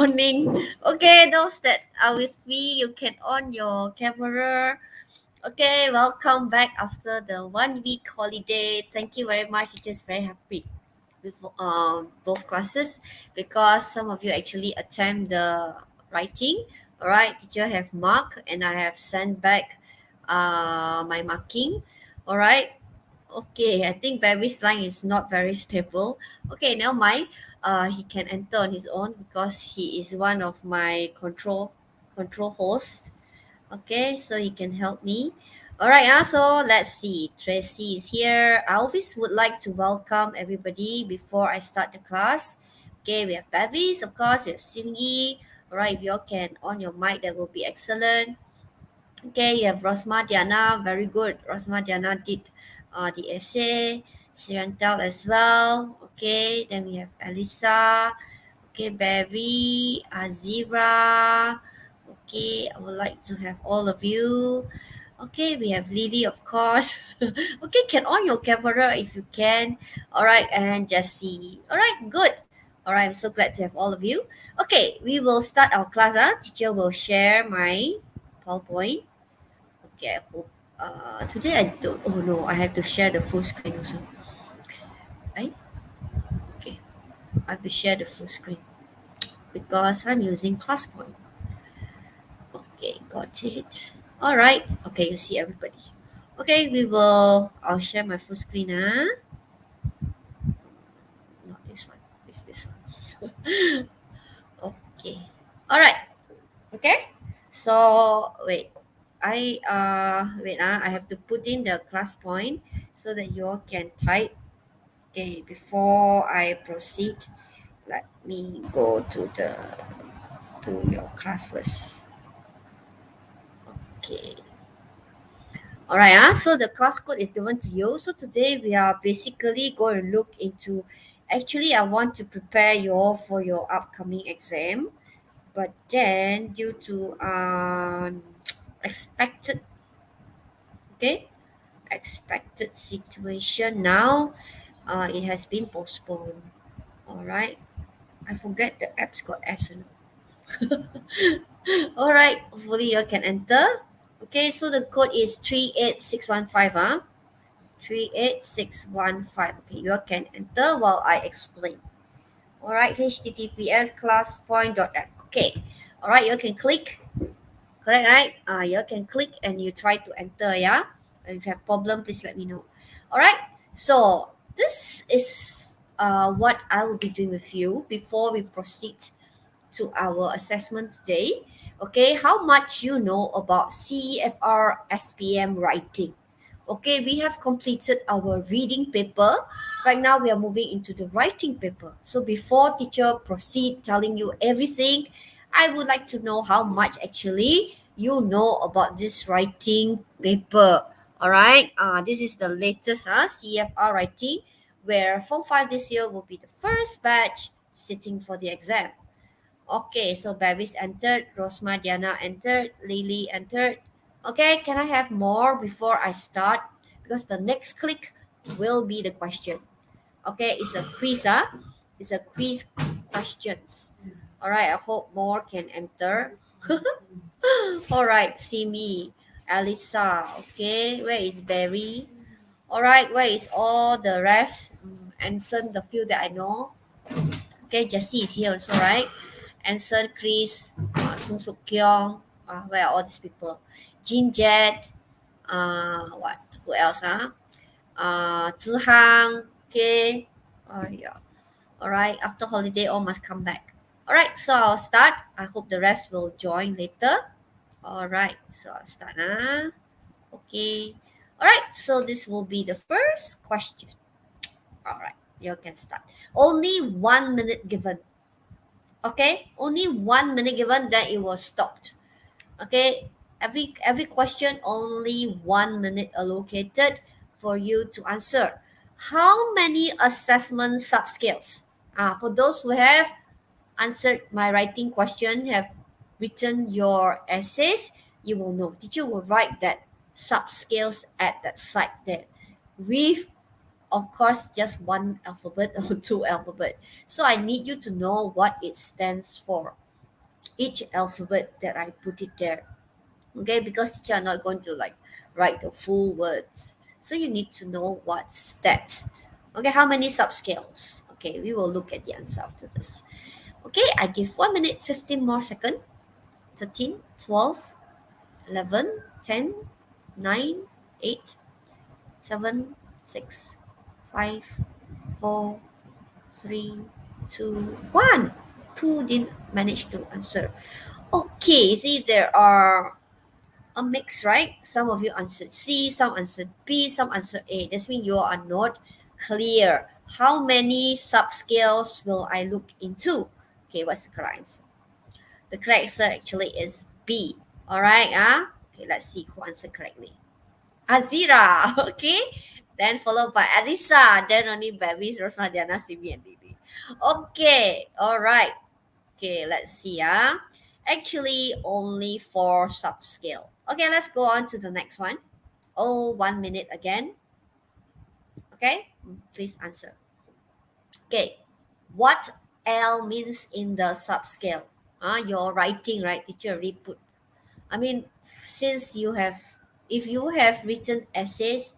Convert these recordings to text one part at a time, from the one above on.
morning. Okay, those that are with me, you can on your camera. Okay, welcome back after the 1 week holiday. Thank you very much. Just very happy with both classes because some of you actually attempt the writing. All right, teacher have marked and I have sent back my marking. All right. Okay, I think Barry's line is not very stable. Okay, never mind. He can enter on his own because he is one of my control hosts. Okay, so he can help me. All right, so let's see. Tracy is here. I always would like to welcome everybody before I start the class. Okay, we have Bavis, of course. We have Singi. All right, if you all can on your mic, that will be excellent. Okay, you have Rosma Diana, very good. Rosma Diana did the essay. Sirantel as well. Okay, then we have Elisa. Okay, Barry, Azira. Okay, I would like to have all of you. Okay, we have Lily, of course. Okay, can on your camera if you can. All right, and Jessie. All right, good. All right, I'm so glad to have all of you. Okay, we will start our class. Teacher will share my PowerPoint. Okay, I hope. Today I don't. Oh no, I have to share the full screen also. Right? Okay, I have to share the full screen because I'm using ClassPoint. Okay, got it. All right. Okay, you see everybody. Okay, I'll share my full screen. Not this one. It's this one. Okay. All right. Okay. So wait. I have to put in the class point so that you all can type. Okay, before I proceed, let me go to your class first. Okay. All right. So the class code is given to you. So today we are basically going to look into. Actually, I want to prepare you all for your upcoming exam, but then due to expected, okay, expected situation now, it has been postponed. All right. I forget the app's got S. All right, hopefully you can enter. Okay, so the code is 38615. 38615. Okay, you can enter while I explain. All right, https classpoint.app. Okay, all right, you can click. Correct, right? You can click and you try to enter, yeah? If you have problem, please let me know. All right, so this is what I will be doing with you before we proceed to our assessment today. Okay, how much you know about CEFR SPM writing. Okay, we have completed our reading paper. Right now we are moving into the writing paper. So before teacher proceed telling you everything, I would like to know how much actually you know about this writing paper. All right, this is the latest CFR writing, where Form 5 this year will be the first batch sitting for the exam. Okay, so Babis entered, Rosma Diana entered, Lily entered. Okay, can I have more before I start? Because the next click will be the question. Okay, it's a quiz, It's a quiz questions. All right, I hope more can enter. All right, Simi, Alisa. Okay, where is Barry? All right, where is all the rest? Anson, the few that I know. Okay, Jessie is here also, right? Anson, Chris, Sung Suk Kyung, where are all these people? Jean Jet, what? Who else? Zhi Hang, okay. Yeah. All right, after holiday, all must come back. All right, so I'll start. I hope the rest will join later. All right, so I'll start. Okay. All right, so this will be the first question. All right, you can start. Only 1 minute given. Okay, only 1 minute given, then it was stopped. Okay, every question only 1 minute allocated for you to answer. How many assessment subscales? For those who have answered my writing question, have written your essays, you will know. Teacher will write that subscales at that side there with, of course, just one alphabet or two alphabet. So I need you to know what it stands for. each alphabet that I put it there. Okay, because teacher are not going to like write the full words. So you need to know what's that. Okay, how many subscales? Okay, we will look at the answer after this. Okay, I give 1 minute, 15 more seconds. 13, 12, 11, 10, 9, 8, 7, 6, 5, 4, 3, 2, 1. Two didn't manage to answer. Okay, see there are a mix, right? Some of you answered C, some answered B, some answered A. That means you are not clear. How many subscales will I look into? Okay, what's the correct answer? The correct answer actually is B. All right, okay, let's see who answered correctly. Azira, okay. Then followed by Alisa, then only babies, Rosma, Diana, Simi, and Didi. Okay, all right. Okay, let's see. Actually, only 4 subscale. Okay, let's go on to the next one. Oh, 1 minute again. Okay, please answer. Okay, what L means in the subscale? You're writing, right? Teacher already put. I mean, since you have, if you have written essays,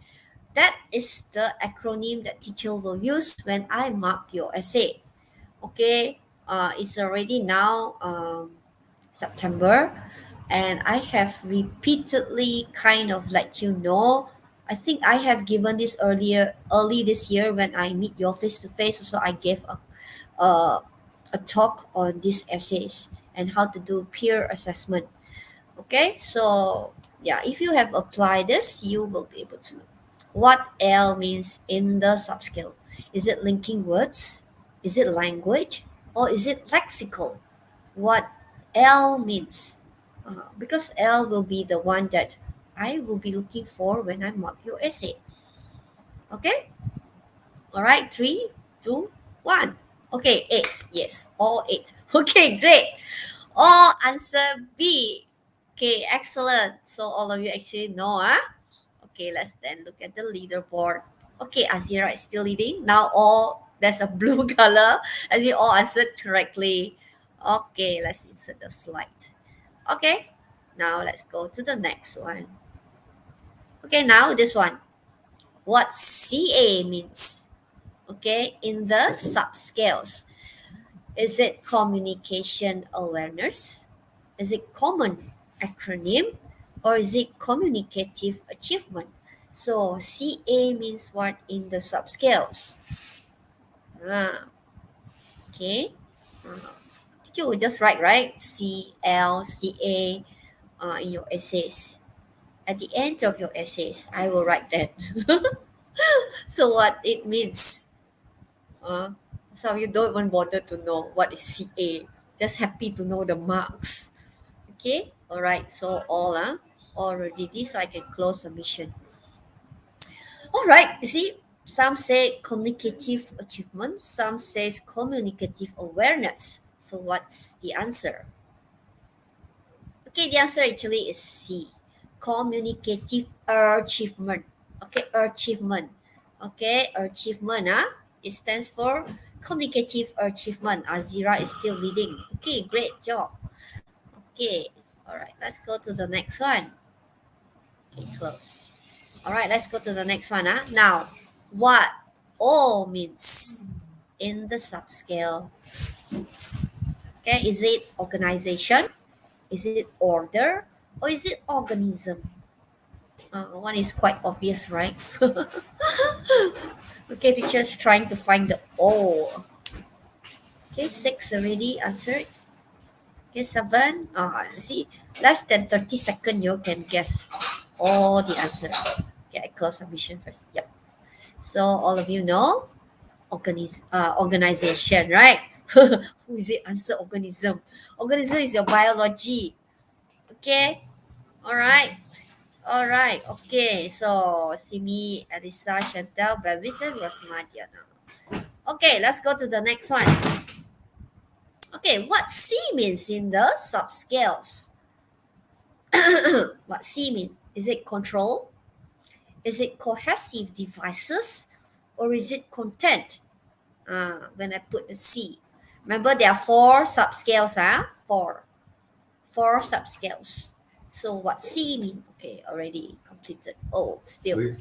that is the acronym that teacher will use when I mark your essay. Okay, it's already now September, and I have repeatedly kind of let you know. I think I have given this early this year when I meet your face to face. So I gave a, a talk on these essays and how to do peer assessment. Okay, so yeah, if you have applied this, you will be able to know what L means in the subscale. Is it linking words? Is it language? Or is it lexical? What L means. Because L will be the one that I will be looking for when I mark your essay. Okay? All right, 3, 2, 1. Okay, 8. Yes, all 8. Okay, great. All answer B. Okay, excellent. So all of you actually know, Okay, let's then look at the leaderboard. Okay, Azira is still leading. Now all there's a blue color as you all answered correctly. Okay, let's insert the slide. Okay, now let's go to the next one. Okay, now this one. What CA means? Okay, in the subscales. Is it communication awareness? Is it common acronym? Or is it communicative achievement? So CA means what in the subscales? Okay. Teacher will just write, right? CL, CA in your essays. At the end of your essays, I will write that. So what it means? Uh, some of you don't even bother to know what is CA. Just happy to know the marks. Okay. All right. So all ready. So I can close the mission. All right. You see, some say communicative achievement. Some says communicative awareness. So what's the answer? Okay, the answer actually is C. Communicative achievement. Okay, achievement. Okay, achievement. It stands for communicative achievement. Azira is still leading. Okay, great job. Okay, all right, let's go to the next one. Okay, close. All right, let's go to the next one. Now, what O means in the subscale? Okay, is it organization? Is it order? Or is it organism? One is quite obvious, right? Okay, teacher's trying to find the O. Okay, 6 already answered. Okay, 7. See, less than 30 seconds you can guess all the answer. Okay, I close submission first. Yep. So all of you know organization, right? Who is it? Answer organism. Organism is your biology. Okay. All right. All right. Okay. So Simi, Elisa, Chantel, Bevis, and Rosmadiana. Okay, let's go to the next one. Okay, what C means in the subscales? What C mean? Is it control? Is it cohesive devices? Or is it content? When I put the C. Remember there are 4 subscales, 4. 4 subscales. So what C mean? Okay, already completed. Oh, still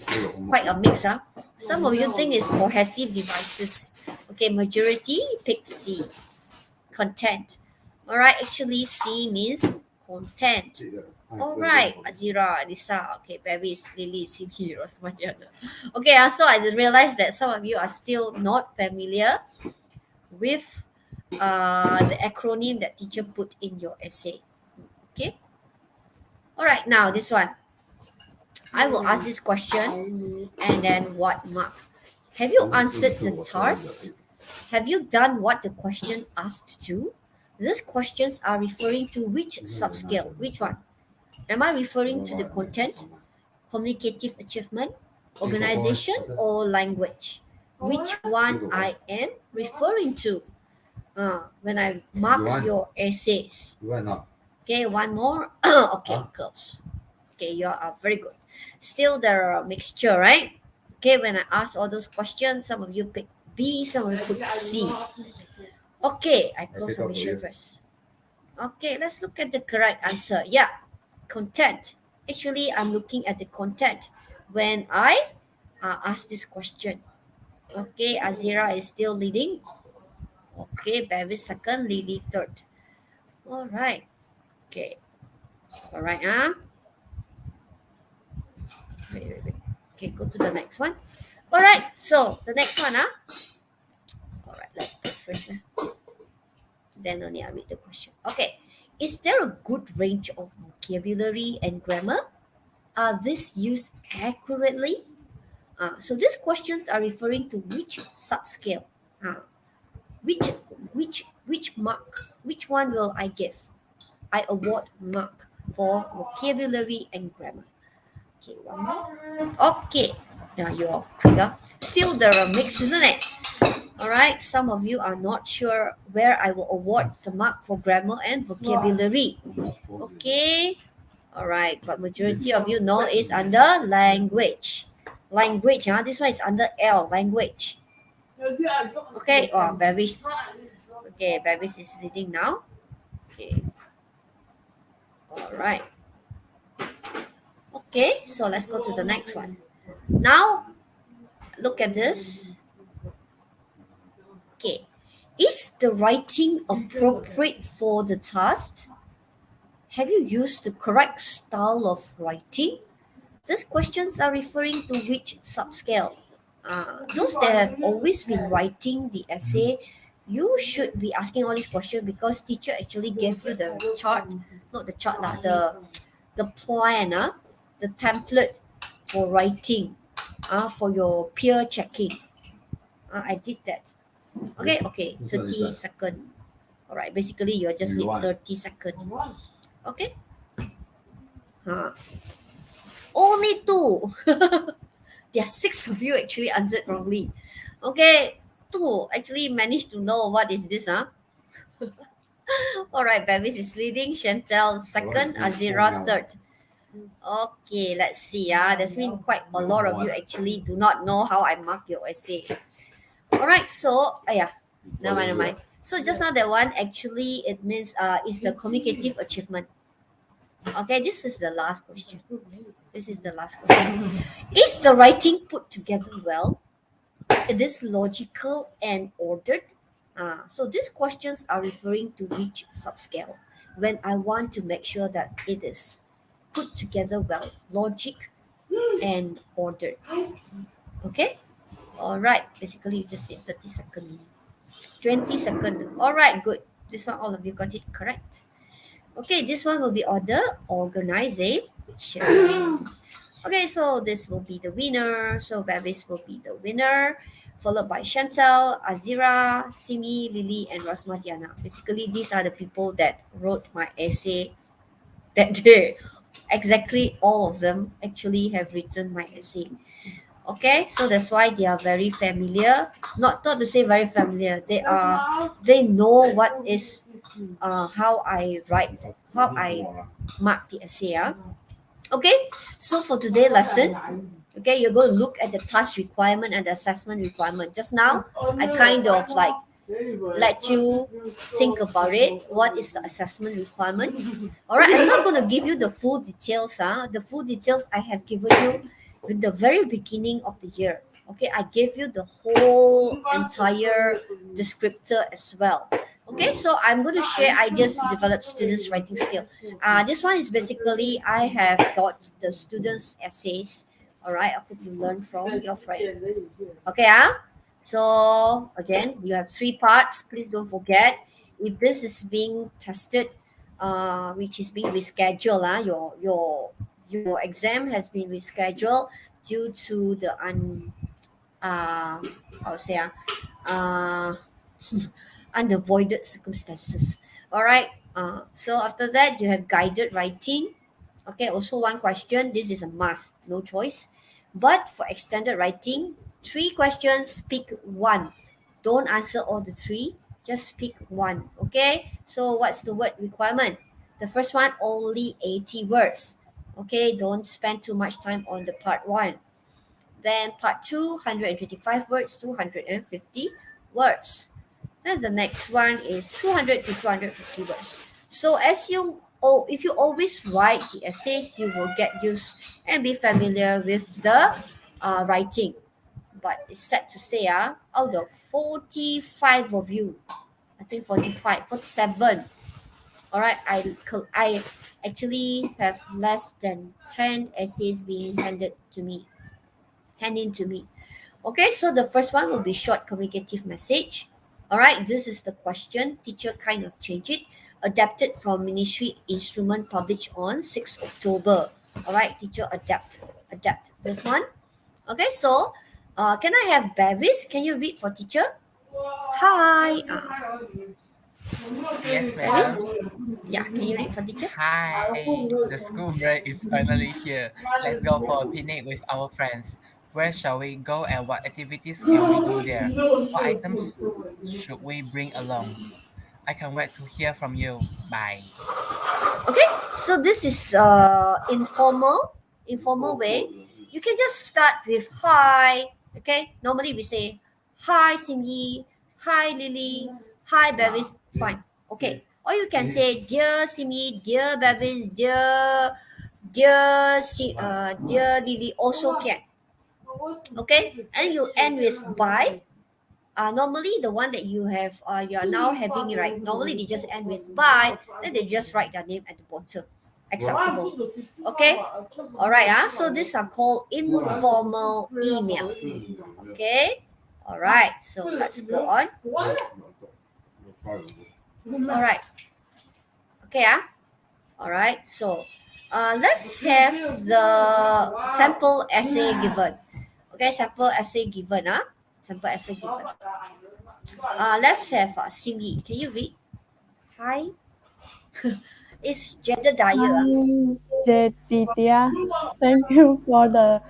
quite a mix, huh? Some of you think it's cohesive devices. Okay, majority pick C. Content. All right, actually C means content. All right, Azira, Lisa, okay, Bevis, Lily, Simi, Rosmariana. Okay, so I realized that some of you are still not familiar with the acronym that teacher put in your essay. Okay. All right, now this one. I will ask this question and then what mark? Have you answered the task? Have you done what the question asked to? These questions are referring to which subscale? Which one? Am I referring to the content, communicative achievement, organization, or language? Which one I am referring to when I mark your essays? Okay, one more. Okay, close. Okay, you are very good. Still, there are a mixture, right? Okay, when I ask all those questions, some of you pick B, some of you pick C. Okay, I close submission first. Okay, let's look at the correct answer. Yeah, content. Actually, I'm looking at the content when I ask this question. Okay, Azira is still leading. Okay, Bevis second, Lily third. All right. Okay. All right, wait. Okay, go to the next one. All right, so the next one, All right, let's put first. Then only I read the question. Okay, is there a good range of vocabulary and grammar? Are these used accurately? So these questions are referring to which subscale? Which which mark? Which one will I give? I award mark for vocabulary and grammar. Okay, one more. Okay, now you're quicker. Still there are mix, isn't it? All right, some of you are not sure where I will award the mark for grammar and vocabulary. Okay, all right, but majority of you know is under language. Language, this one is under L, language. Okay, Bevis. Okay, Bevis is leading now. Okay, all right. Okay, so let's go to the next one. Now, look at this. Okay, is the writing appropriate for the task? Have you used the correct style of writing? These questions are referring to which subscale? Those that have always been writing the essay, you should be asking all these questions because teacher actually gave you the chart, not the chart lah, the plan, the template for writing, for your peer checking. I did that. Okay, 30 seconds. All right, basically you just need 30 seconds. Okay. Only 2. There are 6 of you actually answered wrongly. Okay, 2 actually managed to know what is this, All right, Bevis is leading, Chantel second, Azira third. Okay, let's see. There's been quite a lot of you actually do not know how I mark your essay. All right, so never mind. So just now that one actually it means is the communicative achievement. Okay, this is the last question. Is the writing put together well? It is logical and ordered. So these questions are referring to which subscale when I want to make sure that it is put together well, logic and ordered. Okay? All right. Basically, you just need 30 seconds. 20 seconds. All right, good. This one, all of you got it correct. Okay, this one will be order organization. Okay, so this will be the winner. So Bevis will be the winner, followed by Chantel, Azira, Simi, Lily, and Rasmadiana. Basically, these are the people that wrote my essay that day. Exactly all of them actually have written my essay. Okay, so that's why they are very familiar. Not to say very familiar. They know what is how I write, how I mark the essay. Okay, so for today's lesson, okay, you're going to look at the task requirement and the assessment requirement. Just now, I kind of like let you think about it. What is the assessment requirement? All right, I'm not going to give you the full details. The full details I have given you in the very beginning of the year. Okay, I gave you the whole entire descriptor as well. Okay, so I'm going to share ideas to develop students' writing skill. This one is basically I have got the students' essays. All right, I hope you learn from your friend. Okay, so again, you have three parts. Please don't forget if this is being tested, which is being rescheduled. Your exam has been rescheduled due to the uh, I would say uh, unavoided circumstances. All right. So after that, you have guided writing. Okay, also one question. This is a must, no choice. But for extended writing, three questions, pick one. Don't answer all the three, just pick one. Okay, so what's the word requirement? The first one, only 80 words. Okay, don't spend too much time on the part one. Then part two, 125 words, 250 words. Then the next one is 200 to 250 words. So if you always write the essays, you will get used and be familiar with the writing. But it's sad to say, out of 45 of you, I think 45, 47. All right, I actually have less than 10 essays being handed to me. Okay, so the first one will be short communicative message. All right, this is the question. Teacher kind of changed it. Adapted from Ministry Instrument published on 6 October. All right, teacher adapt this one. Okay, so can I have Bevis? Can you read for teacher? Hi. Yes, Bevis? madam. Yeah, can you read for teacher? Hi, the school break is finally here. Let's go for a picnic with our friends. Where shall we go and what activities can we do there? What items should we bring along? I can't wait to hear from you. Bye. Okay, so this is informal way. You can just start with hi. Okay, normally we say hi Simyi, hi Lily, hi Bevis. Fine. Okay, or you can say dear Simyi, dear Bevis, dear Lily. Also can. Okay, and you end with bye. Normally the one that you are now having right, normally they just end with bye, then they just write their name at the bottom. Acceptable. Okay, all right, so these are called informal email. Okay, all right, so let's go on. All right, okay, all right, so let's have the sample essay given. Okay, sample essay given. Sample essay given. Let's have Simi. Can you read? Hi. It's Jedediah. Hi, Jedidia. Thank you for the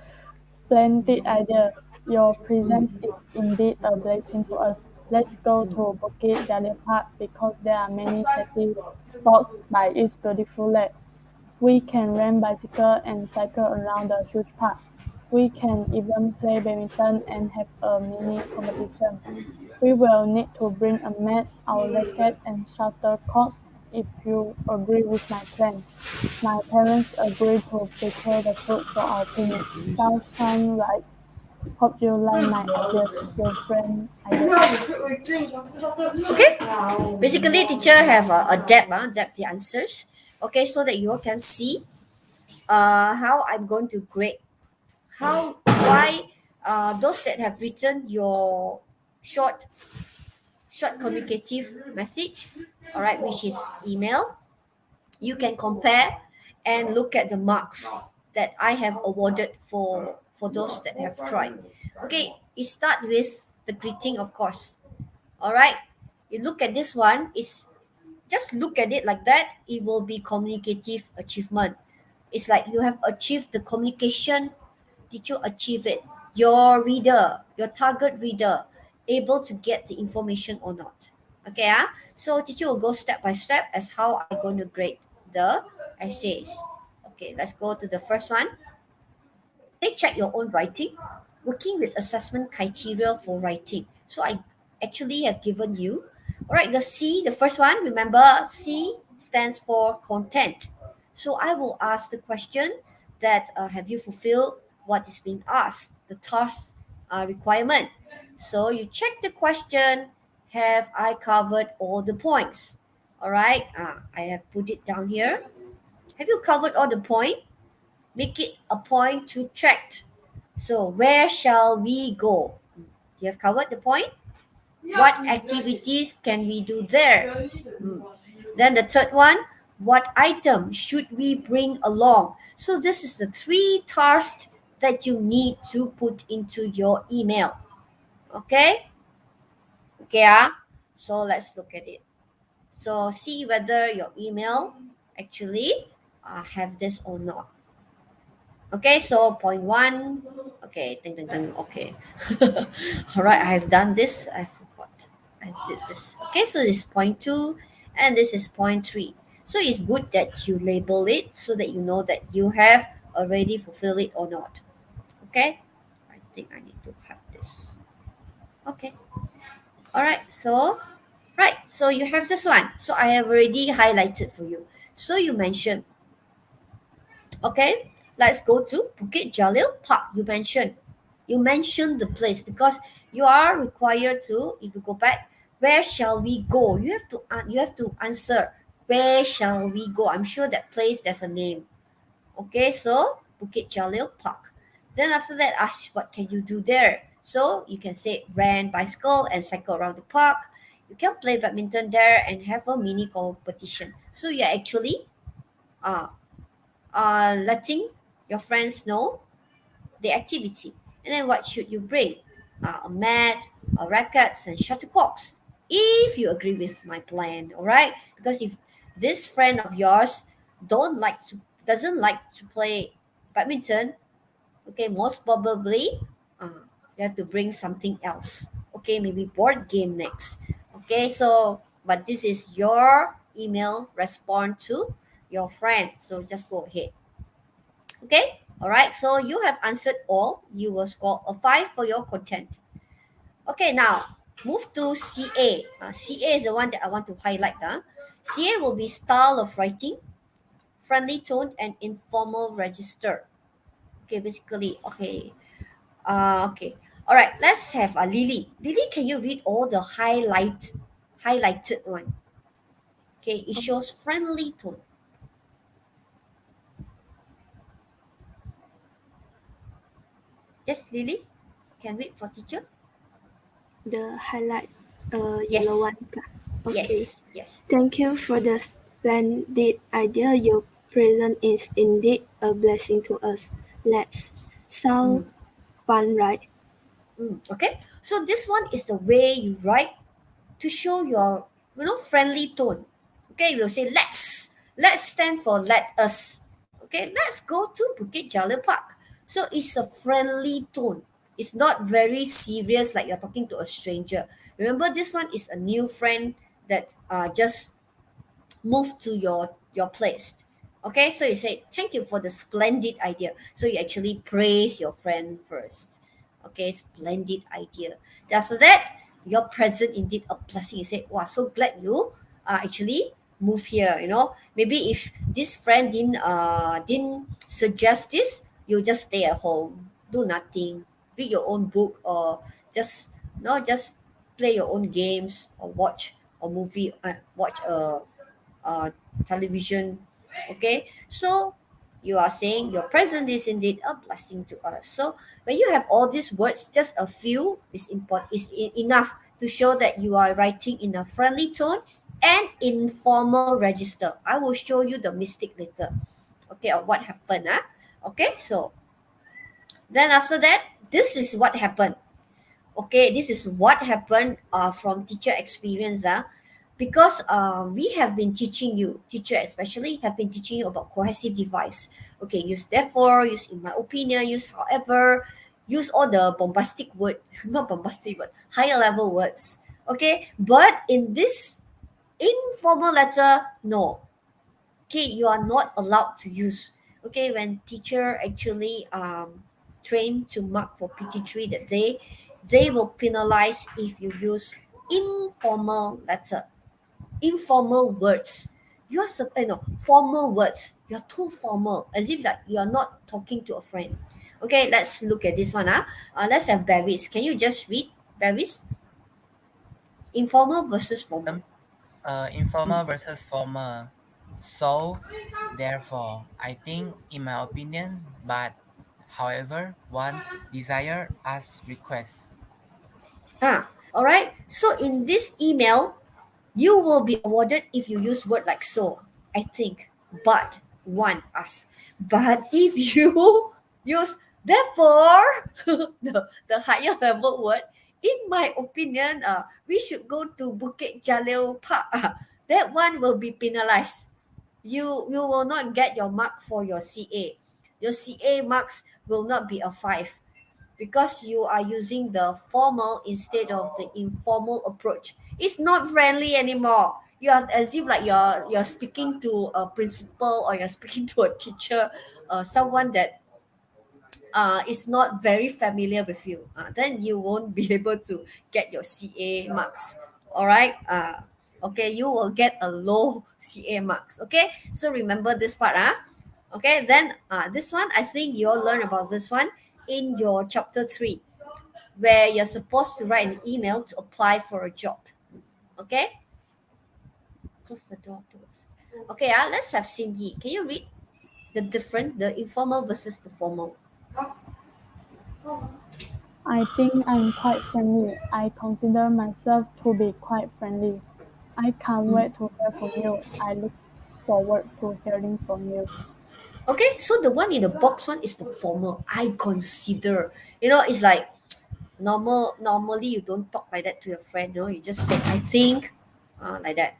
splendid idea. Your presence is indeed a blessing to us. Let's go to Bukit Jalil Park because there are many shady spots by its beautiful lake. We can rent bicycle and cycle around the huge park. We can even play badminton and have a mini competition. We will need to bring a mat, our racket, and shuttlecocks if you agree with my plan. My parents agreed to prepare the food for our picnic. Sounds fun, right? Hope you like my ideas, your friend ideas. Okay. Basically, teacher have adapt the answers. Okay, so that you all can see how I'm going to grade. Why those that have written your short communicative message, all right, which is email, you can compare and look at the marks that I have awarded for those that have tried. Okay, it start with the greeting, of course. All right, you look at this one. Is just look at it like that. It will be communicative achievement. It's like you have achieved the communication. Did you achieve it? Your reader, your target reader, able to get the information or not? Okay, so teacher will go step by step as how I'm going to grade the essays. Okay, let's go to the first one. They check your own writing, working with assessment criteria for writing. So I actually have given you. All right, the C, the first one, remember C stands for content. So I will ask the question that have you fulfilled what is being asked, the task requirement. So you check the question, have I covered all the points? All right, I have put it down here. Have you covered all the point? Make it a point to check. So where shall we go? You have covered the point. What activities can we do there? Hmm. Then the third one, what item should we bring along? So this is the three tasks that you need to put into your email. Okay? Okay, so let's look at it. So see whether your email actually have this or not. Okay, so point one. Okay, ding, ding, ding. Okay. All right, I have done this. I forgot. I did this. Okay, so this is point two, and this is point three. So it's good that you label it so that you know that you have already fulfilled it or not. Okay, I think I need to hide this. Okay. All right. So right. So you have this one. So I have already highlighted for you. So you mentioned. Okay, let's go to Bukit Jalil Park. You mentioned the place because you are required to. If you go back, where shall we go? You have to answer. Where shall we go? I'm sure that place there's a name. Okay, so Bukit Jalil Park. Then after that, ask what can you do there. So you can say rent bicycle and cycle around the park. You can play badminton there and have a mini competition. So you're actually uh, letting your friends know the activity. And then what should you bring? A mat, a rackets, and shuttlecocks. If you agree with my plan, all right? Because if this friend of yours doesn't like to play badminton, okay, most probably you have to bring something else. Okay, maybe board game next. Okay, so but this is your email response to your friend. So just go ahead. Okay, all right. So you have answered all. You will score a 5 for your content. Okay, now move to CA. CA is the one that I want to highlight. CA will be style of writing, friendly tone, and informal register. Okay, basically, okay. Okay. All right, let's have Lily. Lily, can you read all the highlighted one? Okay, it shows friendly tone. Yes, Lily, can read for teacher? The highlight yellow Yes, one. Okay. yes, yes. Thank you for the splendid idea. Your present is indeed a blessing to us. Let's sound Mm. fun, right? Okay, so this one is the way you write to show your friendly tone. Okay, we'll say let's stand for let us. Okay, let's go to Bukit Jalil Park. So it's a friendly tone. It's not very serious like you're talking to a stranger. Remember, this one is a new friend that just move to your place. Okay, so you say thank you for the splendid idea. So you actually praise your friend first. Okay, splendid idea. Then after that, your present indeed a blessing. You say, wow, so glad you actually move here. Maybe if this friend didn't suggest this, you just stay at home, do nothing, read your own book, or just just play your own games, or watch a movie, watch a uh, television. Okay, so you are saying your present is indeed a blessing to us. So when you have all these words, just a few is enough to show that you are writing in a friendly tone and informal register. I will show you the mistake later. Okay, of what happened. Okay, so then after that, this is what happened. Okay, this is what happened from teacher experience. Because we have been teaching you, teacher especially have been teaching you about cohesive device. Okay, use therefore, use in my opinion, use however, use all the bombastic word, not bombastic word, higher level words. Okay, but in this informal letter, no. Okay, you are not allowed to use. Okay, when teacher actually train to mark for PT3 that day, they will penalize if you use informal letter, informal words. Formal words. You're too formal, as if that you're not talking to a friend. Okay, let's look at this one. Let's have Bevis. Can you just read, Bevis? Informal versus formal. Madam, informal versus formal. So, therefore, I think, in my opinion, but however, want, desire, ask, request. All right. So in this email, you will be awarded if you use word like so, I think, but, want, us. But if you use therefore, the higher level word, in my opinion, we should go to Bukit Jalil Park. That one will be penalized. You will not get your mark for your CA. Your CA marks will not be a 5 because you are using the formal instead of the informal approach. It's not friendly anymore. You are as if like you're speaking to a principal or you're speaking to a teacher, someone that is not very familiar with you. Then you won't be able to get your CA marks. All right. Okay, you will get a low CA marks. Okay, so remember this part. Okay, then this one I think you'll learn about this one in your chapter 3 where you're supposed to write an email to apply for a job. Okay? Close the door towards. Okay, let's have Sim Yi. Can you read the informal versus the formal? I think I'm quite friendly. I consider myself to be quite friendly. I can't wait to hear from you. I look forward to hearing from you. Okay, so the one in the box one is the formal. I consider. It's like normally you don't talk like that to your friend. You just say I think, like that.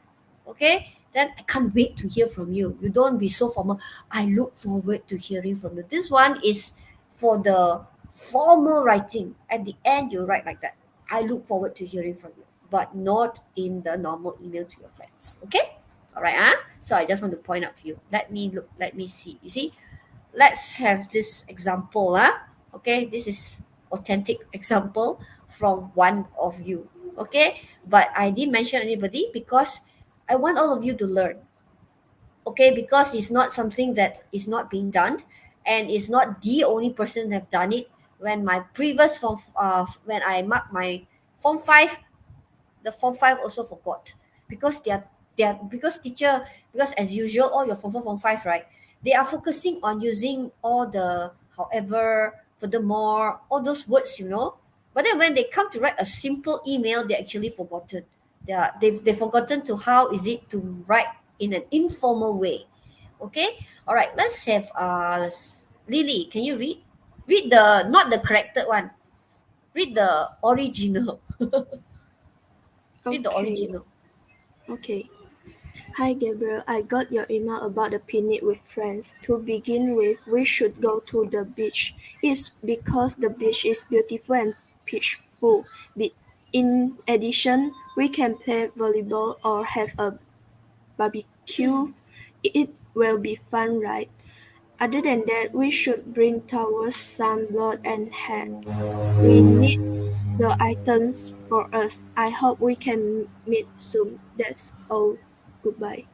Okay, then I can't wait to hear from you. You don't be so formal. I look forward to hearing from you. This one is for the formal writing. At the end you write like that. I look forward to hearing from you, but not in the normal email to your friends. Okay, all right. So I just want to point out to you. Let me see. You see, let's have this example. Okay, this is authentic example from one of you. Okay, but I didn't mention anybody because I want all of you to learn. Okay, because it's not something that is not being done, and it's not the only person have done it. When my previous when I marked my form 5, the form 5 also forgot because because teacher, because as usual all your form 4 form 5, right, they are focusing on using all the however, furthermore, all those words, but then when they come to write a simple email, they actually forgotten. They've forgotten to how is it to write in an informal way. Okay, all right, let's have Lily. Can you read the, not the corrected one, read the original. Read the Okay, original. okay. Hi Gabriel, I got your email about the picnic with friends. To begin with, we should go to the beach. It's because the beach is beautiful and peaceful. In addition, we can play volleyball or have a barbecue. It will be fun, right? Other than that, we should bring towels, sunblock, and hat. We need the items for us. I hope we can meet soon. That's all. Goodbye.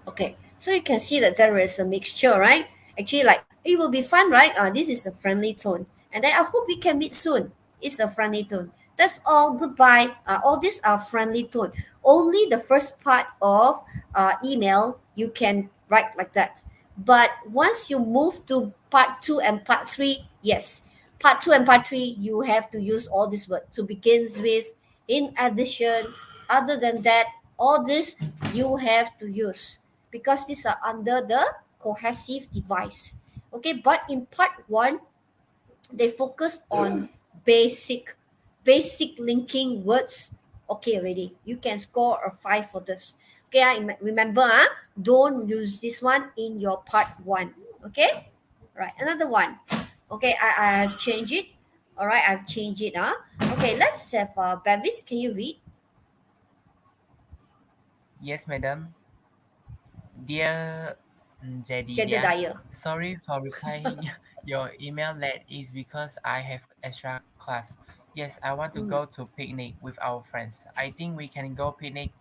Okay, so you can see that there is a mixture, right? Actually, like it will be fun, right? This is a friendly tone, and then I hope we can meet soon. It's a friendly tone. That's all. Goodbye. All these are friendly tone. Only the first part of email you can write like that. But once you move to part 2 and part 3, yes, part 2 and part 3, you have to use all this word to begins with. In addition, other than that, all this you have to use because these are under the cohesive device. Okay, but in part 1, they focus on basic basic linking words. Okay, ready, you can score a 5 for this. Okay, remember, don't use this one in your part 1. Okay, right, another one. Okay, I've changed it. All right, I've changed it. Okay, let's have Bevis. Can you read? Yes, madam. Dear Jedidia, Jedediah. sorry for replying your email late is because I have extra class. Yes, I want to Mm. go to picnic with our friends. I think we can go picnic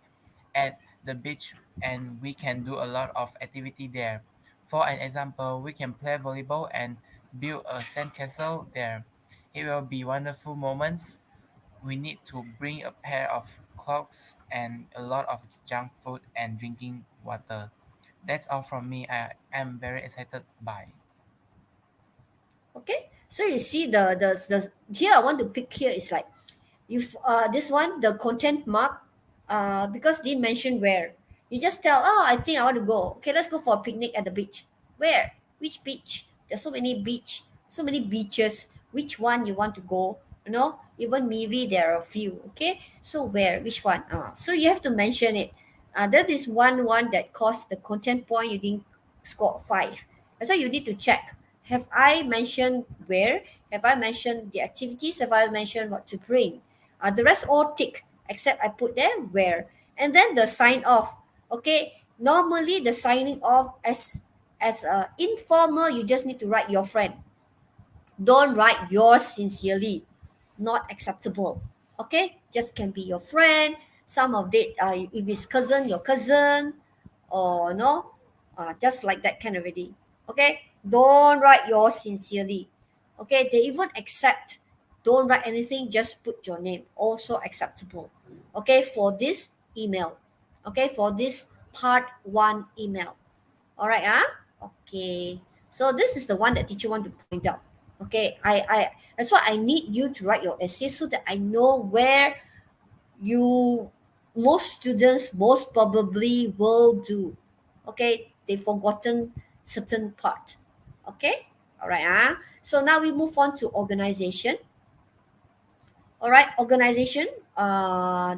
at the beach and we can do a lot of activity there. For an example, we can play volleyball and build a sandcastle there. It will be wonderful moments. We need to bring a pair of clothes and a lot of junk food and drinking water. That's all from me. I am very excited by. Okay, so you see the here I want to pick here is like, if this one the content mark, because they mention where, you just tell, oh, I think I want to go, okay, let's go for a picnic at the beach. Where? Which beach? There's so many beach, so many beaches, which one you want to go, even maybe there are a few. Okay, so where, which one, so you have to mention it. That is one that cost the content point, you didn't score 5. That's why you need to check, have I mentioned where, have I mentioned the activities, have I mentioned what to bring. The rest all tick, except I put there where. And then the sign off. Okay, normally the signing off as a informal, you just need to write your friend. Don't write yours sincerely. Not acceptable. Okay, just can be your friend. Some of it, if it's cousin, your cousin, or no, just like that kind of already. Okay, don't write yours sincerely. Okay, they even accept. Don't write anything. Just put your name. Also acceptable. Okay, for this email. Okay, for this part 1 email. All right, okay. So this is the one that teacher want to point out. Okay, I that's why I need you to write your essay so that I know where you, most students most probably will do. Okay, they forgotten certain part. Okay, all right, so now we move on to organization. All right, organization.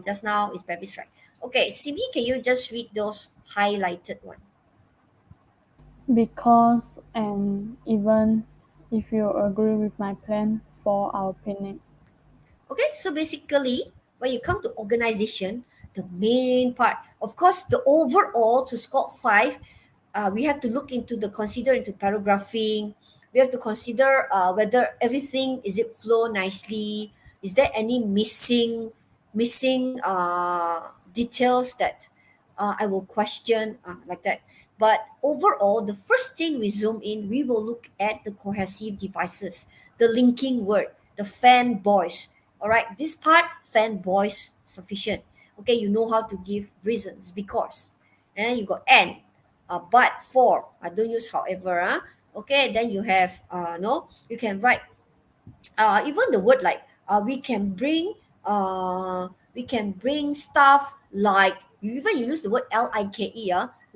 Just now is baby's right. Okay, Simi, can you just read those highlighted one? Because and even if you agree with my plan for our picnic. Okay, so basically, when you come to organization, the main part, of course, the overall to score 5, we have to look into the consider into paragraphing. We have to consider whether everything is it flow nicely. Is there any missing details that I will question, like that. But overall, the first thing we zoom in, we will look at the cohesive devices, the linking word, the fanboys. All right, this part, fanboys sufficient. Okay, you know how to give reasons, because, and you got and, but, for. I don't use however. Okay, then you have no. You can write even the word like, we can bring stuff like, you even use the word like,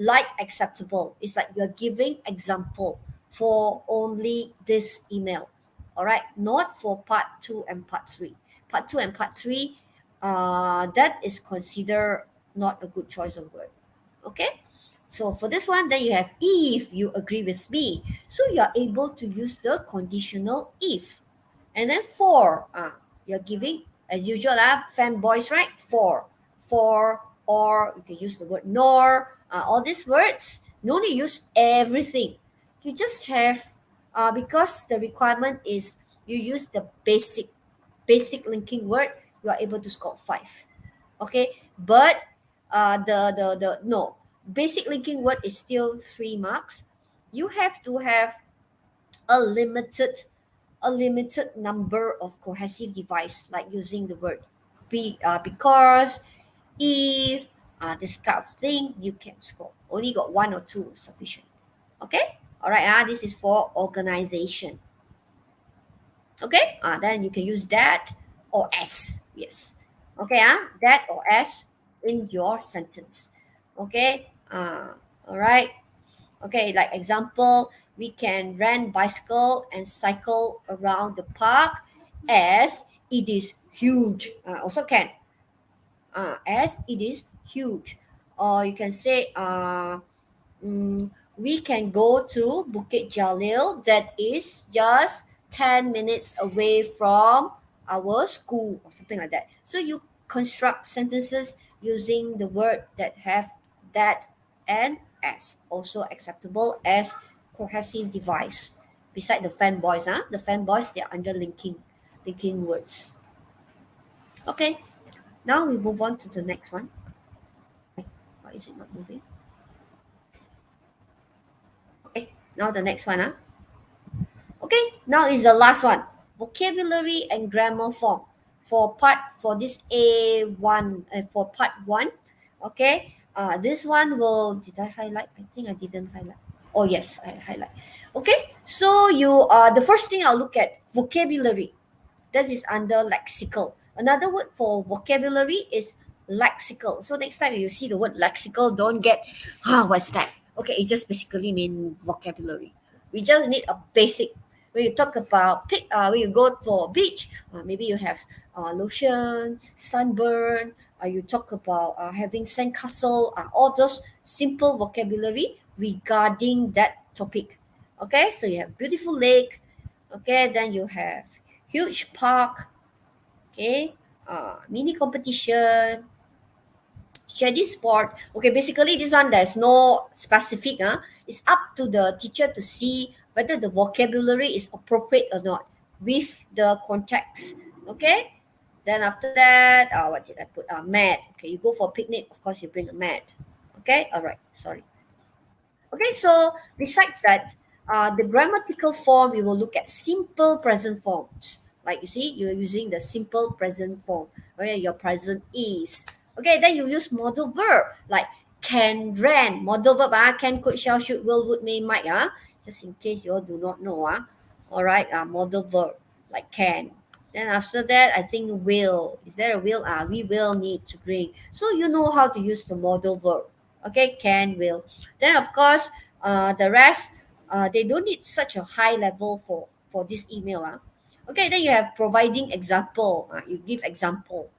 like acceptable. It's like you're giving example for only this email. All right, not for part 2 and part 3. Part 2 and part 3, that is considered not a good choice of word. Okay, so for this one, then you have if you agree with me, so you are able to use the conditional if. And then for, you're giving, as usual, fanboys, right? For, or you can use the word nor, all these words. No need to use everything. You just have, because the requirement is you use the basic linking word, you are able to score 5. Okay, but the no, basic linking word is still 3 marks. You have to have a limited number of cohesive device, like using the word because, if, this kind of thing, you can score only got 1 or 2 sufficient. Okay, all right, this is for organization. Okay, then you can use that or s, yes. Okay, that or s in your sentence. Okay, all right. Okay, like example, we can rent bicycle and cycle around the park as it is huge. Also can, as it is huge. Or you can say, we can go to Bukit Jalil that is just 10 minutes away from our school, or something like that. So you construct sentences using the word that have that and as, also acceptable as cohesive device. Beside the fanboys, the fanboys, they are under linking words. Okay, now we move on to the next one. Why is it not moving? Okay, now the next one. Okay, now is the last one. Vocabulary and grammar form. For this A1 for part 1. Okay. This one will, did I highlight? I think I didn't highlight. Oh yes, I highlight. Okay. So the first thing I'll look at vocabulary. This is under lexical. Another word for vocabulary is lexical. So next time you see the word lexical, don't get, what's that? Okay, it just basically mean vocabulary. We just need a basic. When you talk about when you go for beach, maybe you have lotion, sunburn. You talk about having sandcastle. All those simple vocabulary regarding that topic. Okay, so you have beautiful lake. Okay, then you have huge park. Okay, mini competition, study sport. Okay, basically this one there's no specific. It's up to the teacher to see whether the vocabulary is appropriate or not with the context. Okay, then after that, what did I put? Mat. Okay, you go for a picnic, of course you bring a mat. Okay, all right, sorry. Okay, so besides that, the grammatical form, we will look at simple present forms. Like you see, you're using the simple present form where your present is. Okay, then you use modal verb like can, ran. Modal verb, can, could, shall, should, will, would, may, might. Just in case you all do not know. All right, modal verb like can. Then after that, I think will. Is there a will? We will need to bring. So you know how to use the modal verb. Okay, can, will. Then of course, the rest, they don't need such a high level for this email. Okay, then you have providing example. You give example.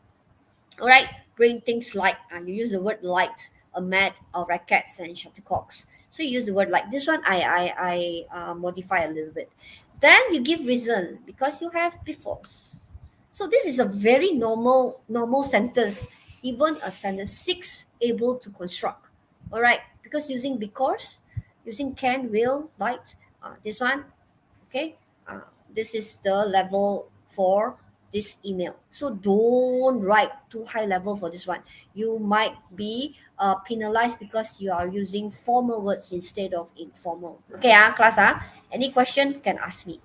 All right, bring things like, you use the word light, a mat, or rackets and shuttlecocks. So you use the word like. This one I modify a little bit. Then you give reason because you have before. So this is a very normal sentence, even a sentence 6 able to construct. All right, because using because, using can, will, might, this one, okay, this is the level for this email. So don't write too high level for this one. You might be penalized because you are using formal words instead of informal. Okay, class, any question can ask me.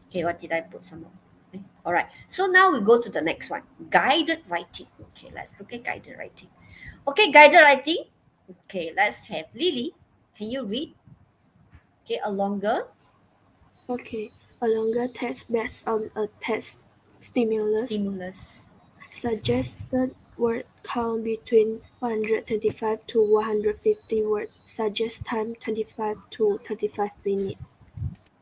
Okay, what did I put some more? Okay, all right. So now we go to the next one. Guided writing. Okay, let's look at guided writing. Okay, guided writing. Okay, let's have Lily. Can you read? Okay, a longer Okay, a longer text based on a text stimulus. stimulus. Suggested word count between 125 to 150 words. Suggest time 25 to 35 minutes.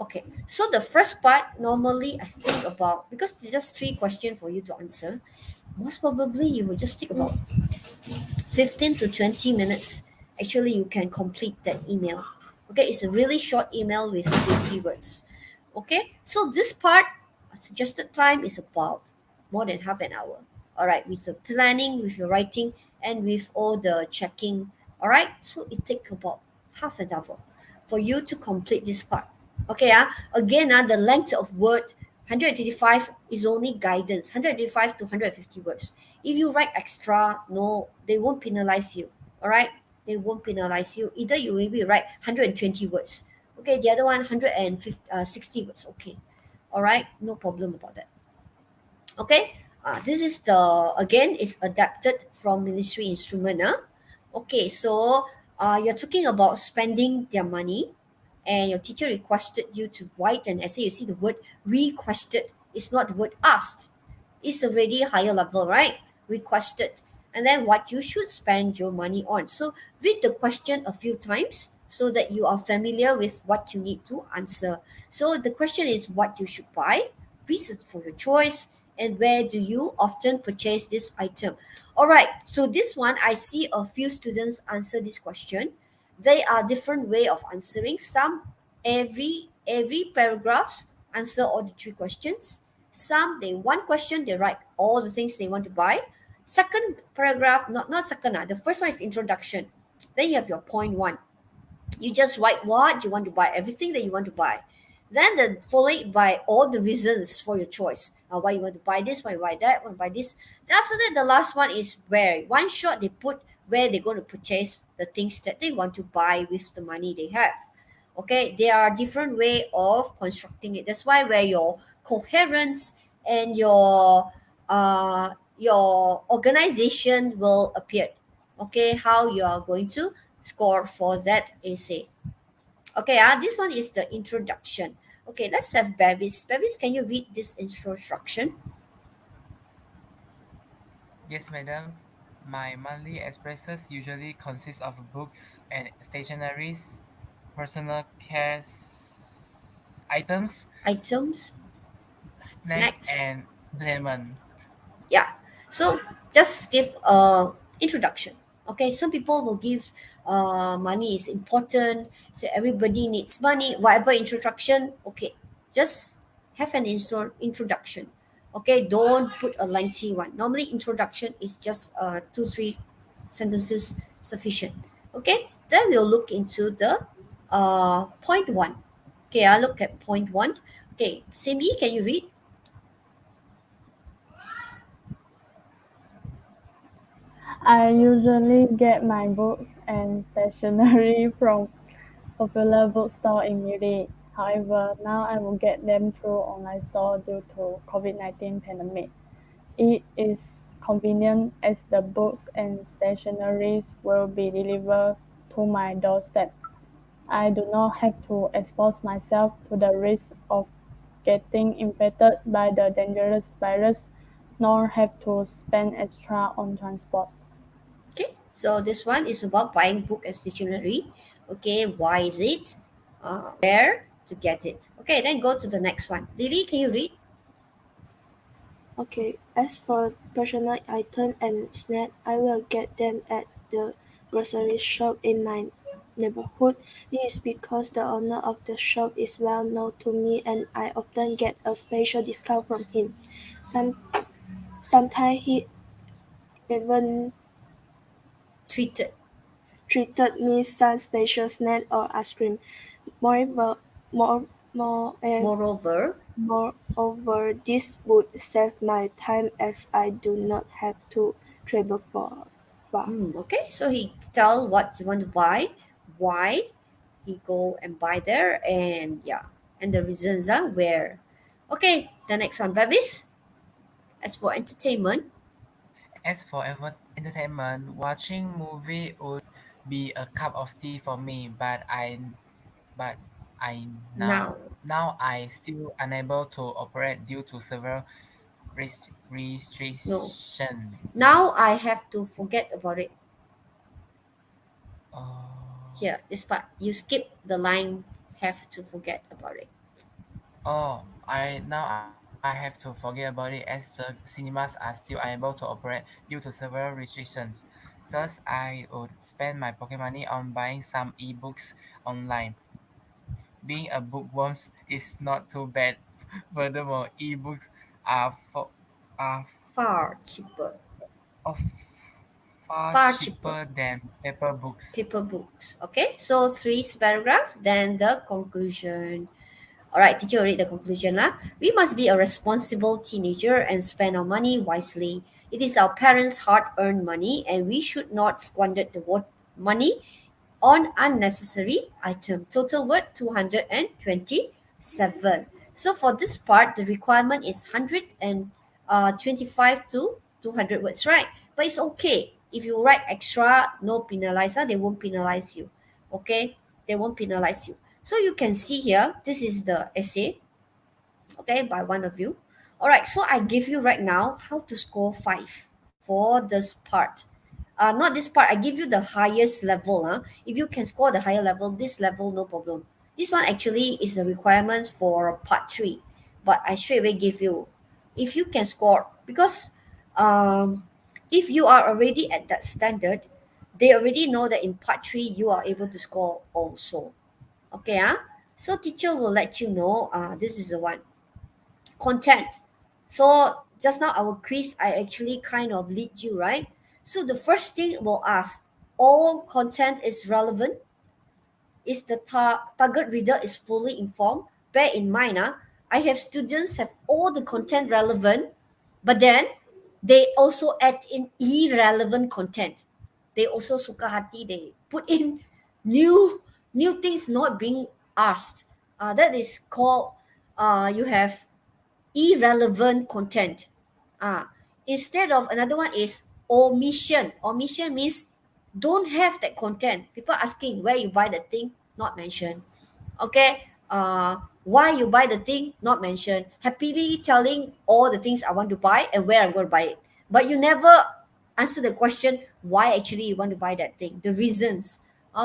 Okay, so the first part normally I think about, because there's just 3 questions for you to answer. Most probably you will just take about 15 to 20 minutes. Actually, you can complete that email. Okay, it's a really short email with 20 words. Okay, so this part, suggested time is about more than half an hour. All right, with the planning, with your writing, and with all the checking. All right, so it takes about half an hour for you to complete this part. Okay, again, the length of word 185 is only guidance, 185 to 150 words. If you write extra, no, they won't penalize you. All right, they won't penalize you. Either you maybe write 120 words. Okay, the other one 160 words. Okay, all right, no problem about that. Okay, this is the, again is adapted from ministry instrument. Okay, so you're talking about spending their money, and your teacher requested you to write an essay. You see the word requested. It's not the word asked. It's already higher level, right? Requested. And then what you should spend your money on. So read the question a few times so that you are familiar with what you need to answer. So the question is what you should buy, reasons for your choice, and where do you often purchase this item. All right, so this one I see a few students answer this question. They are different way of answering. Some, every paragraphs answer all the 3 questions. Some, they one question they write all the things they want to buy. Second paragraph, not second, the first one is introduction. Then you have your point 1. You just write what you want to buy, everything that you want to buy. Then the followed by all the reasons for your choice. Why you want to buy this, why you buy that, why you buy this. Then after that, the last one is where. One shot they put where they're going to purchase the things that they want to buy with the money they have. Okay, there are different way of constructing it. That's why where your coherence and your organization will appear. Okay, how you are going to score for that essay. Okay, this one is the introduction. Okay, let's have Bevis. Bevis, can you read this introduction? Yes, madam. My monthly expenses usually consist of books and stationeries, personal care items, Items, snack, snacks. and entertainment. Yeah. So just give a introduction. Okay, some people will give money is important. So everybody needs money. Whatever introduction. Okay, just have an introduction. Okay, don't put a lengthy one. Normally, introduction is just 2 3 sentences sufficient. Okay, then we'll look into the point one. Okay, I look at point one. Okay, Simi, can you read? I usually get my books and stationery from popular bookstore in Miri. However, now I will get them through online store due to COVID-19 pandemic. It is convenient as the books and stationeries will be delivered to my doorstep. I do not have to expose myself to the risk of getting infected by the dangerous virus, nor have to spend extra on transport. Okay, so this one is about buying book and stationery. Okay, why is it? Where to get it? Okay, then go to the next one. Lily, can you read? Okay, as for personal item and snack, I will get them at the grocery shop in my neighborhood. This is because the owner of the shop is well known to me and I often get a special discount from him. Some Sometimes he even Treated. treated me some special snack or ice cream. Moreover, more, more, Moreover, Moreover, this would save my time as I do not have to travel far. okay, so he tell what you want to buy, why he go and buy there, and yeah, and the reasons are where. Okay, the next one, Bevis. As for entertainment, As for entertainment, watching movie would be a cup of tea for me, but I now, now I still unable to operate due to several no, restriction. now I have to forget about it. Oh, Here, this part, you skip the line, have to forget about it. I have to forget about it as the cinemas are still unable to operate due to several restrictions. Thus, I would spend my pocket money on buying some ebooks online. Being a bookworm is not too bad. Furthermore, ebooks are for, are Far cheaper. of far Far cheaper. cheaper than paper books. Paper books. Okay, so three paragraph, then the conclusion. All right, teacher, read the conclusion. We must be a responsible teenager and spend our money wisely. It is our parents' hard-earned money, and we should not squander the money on unnecessary item. Total word 227. So for this part, the requirement is 125 to 200 words, right? But it's okay. If you write extra, no penalize, they won't penalize you. Okay? They won't penalize you. So you can see here, this is the essay, okay, by one of you. All right, so I give you right now how to score 5 for this part. Not this part, I give you the highest level. If you can score the higher level, this level, no problem. This one actually is the requirement for part 3, but I straight away give you, if you can score, because um, if you are already at that standard, they already know that in part 3 you are able to score also. Okay, so teacher will let you know, this is the one. Content. So just now our quiz, I actually kind of lead you, right? So the first thing we'll ask, all content is relevant? Is the target reader is fully informed? bear in mind, I have students have all the content relevant, but then they also add in irrelevant content. They also suka hati, they put in new new things not being asked. That is called you have irrelevant content. Uh, Instead of another one is omission. Omission means don't have that content. People asking where you buy the thing, not mentioned. Okay, why you buy the thing, not mentioned. Happily telling all the things I want to buy and where I'm going to buy it, but you never answer the question why actually you want to buy that thing, the reasons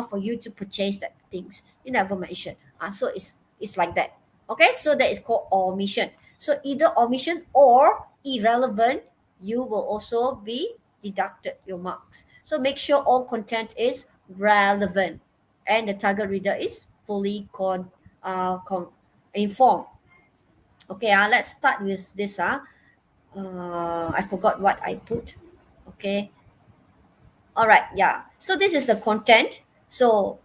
for you to purchase that things, you never mention. So it's like that. Okay, so that is called omission. So either omission or irrelevant, you will also be deducted your marks. So make sure all content is relevant and the target reader is fully informed. Okay, let's start with this. I forgot what I put. Okay, all right, yeah. So this is the content. So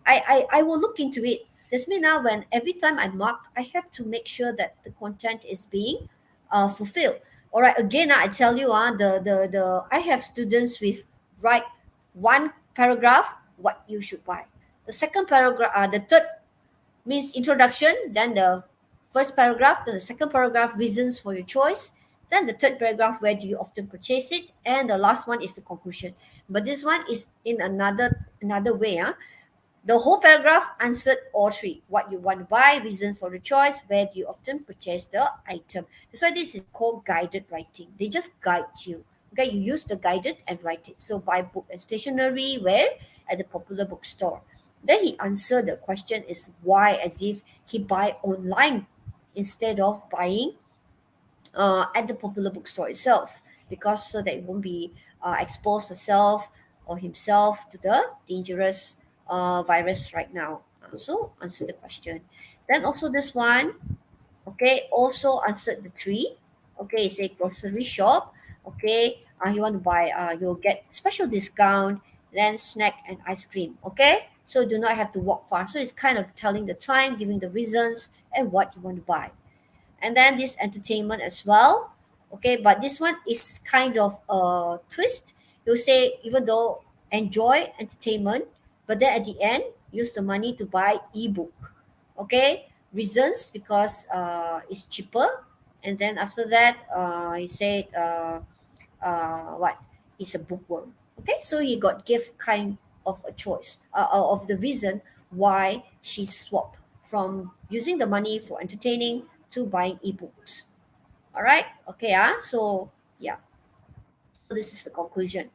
I will look into it. This means now when every time I mark, I have to make sure that the content is being fulfilled. All right, again, I tell you, the I have students with write one paragraph what you should buy. The second paragraph, the third means introduction, then the first paragraph, then the second paragraph, reasons for your choice, then the third paragraph, where do you often purchase it, and the last one is the conclusion. But this one is in another way. The whole paragraph answered all three. What you want to buy, reason for the choice, where do you often purchase the item. That's why this is called guided writing. They just guide you. Okay, you use the guided and write it. So buy book and stationery, where? At the popular bookstore. Then he answered the question is why, as if he buy online instead of buying at the popular bookstore itself, because so that it won't be exposed herself or himself to the dangerous virus right now. So answer the question. Then also this one, okay, also answered the three. Okay, it's a grocery shop. Okay, you want to buy, you'll get special discount, then snack and ice cream. Okay, so do not have to walk far. So it's kind of telling the time, giving the reasons and what you want to buy. And then this entertainment as well. Okay, but this one is kind of a twist. You say even though enjoy entertainment, but then at the end use the money to buy ebook. Okay, reasons because it's cheaper. And then after that he said what is a bookworm. Okay, so he got give kind of a choice of the reason why she swapped from using the money for entertaining to buying ebooks. All right, okay, so yeah, so this is the conclusion.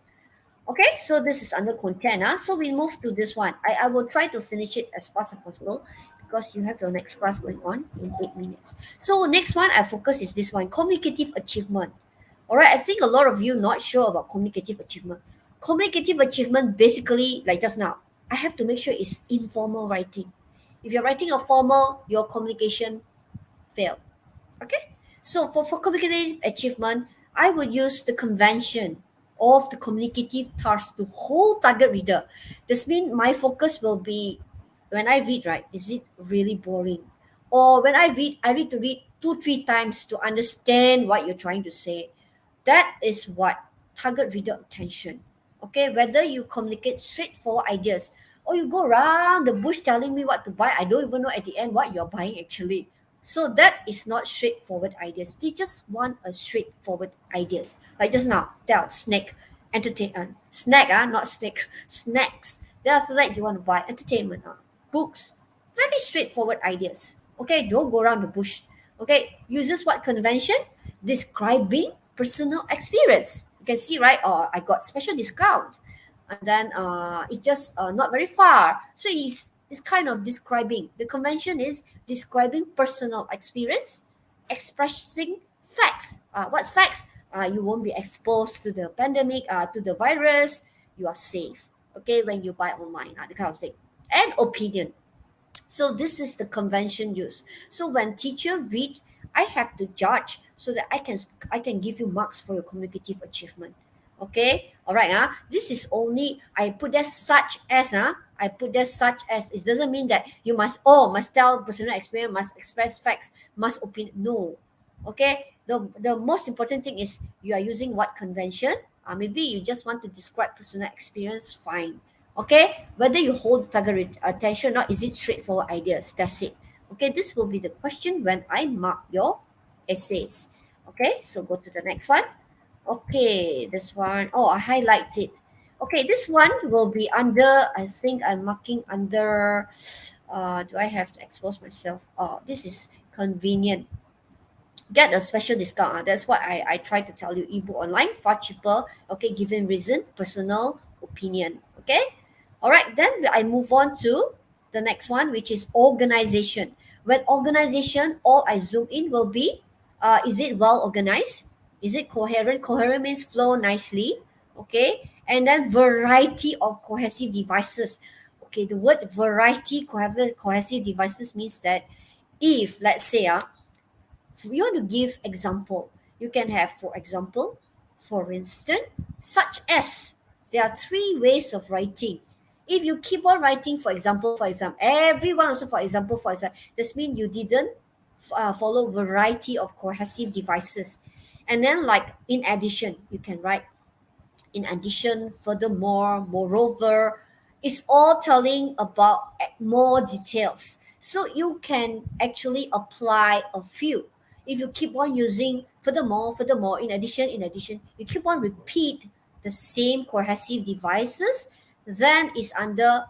Okay, so this is under content. So we move to this one. I will try to finish it as fast as possible because you have your next class going on in 8 minutes. So next one I focus is this one, communicative achievement. All right, I think a lot of you not sure about communicative achievement. Communicative achievement basically, like just now, I have to make sure it's informal writing. If you're writing a formal, your communication failed. Okay, so for communicative achievement, I would use the convention of the communicative task to whole target reader. This means my focus will be when I read, right? Is it really boring? Or when I read to read two, three times to understand what you're trying to say. That is what target reader attention. Okay, whether you communicate straightforward ideas or you go around the bush telling me what to buy, I don't even know at the end what you're buying actually. So that is not straightforward ideas. They just want a straightforward ideas. Like just now, tell snake, entertainment, snack, not snake, snacks. Then after that, you want to buy entertainment, books. Very straightforward ideas. Okay, don't go around the bush. Okay, uses what convention? Describing personal experience. You can see, right? Oh, I got special discount. And then it's just not very far. So it's kind of describing. The convention is describing personal experience, expressing facts. What facts? You won't be exposed to the pandemic, to the virus. You are safe. Okay, when you buy online, the kind of thing. And opinion. So this is the convention use. So when teacher read, I have to judge so that I can give you marks for your communicative achievement. Okay, all right. This is only I put that such as I put there such as. It doesn't mean that you must tell personal experience, must express facts, must opinion. No. Okay. The most important thing is you are using what convention. Maybe you just want to describe personal experience. Fine. Okay. Whether you hold target attention or not, is it straightforward ideas? That's it. Okay. This will be the question when I mark your essays. Okay. So go to the next one. Okay, this one. Oh, I highlight it. Okay, this one will be under, I think I'm marking under, do I have to expose myself? Oh, this is convenient. Get a special discount. That's what I try to tell you. Ebook online, far cheaper. Okay, given reason, personal opinion. Okay. All right, then I move on to the next one, which is organization. When organization, all I zoom in will be, is it well organized? Is it coherent? Coherent means flow nicely. Okay. And then variety of cohesive devices. Okay, the word variety cohesive devices means that if, let's say, if you want to give example, you can have, for example, for instance, such as. There are three ways of writing. If you keep on writing, for example, everyone also, for example, this means you didn't follow variety of cohesive devices. And then, like, in addition, you can write in addition, furthermore, moreover, it's all telling about more details. So you can actually apply a few. If you keep on using furthermore, in addition, you keep on repeat the same cohesive devices, then it's under,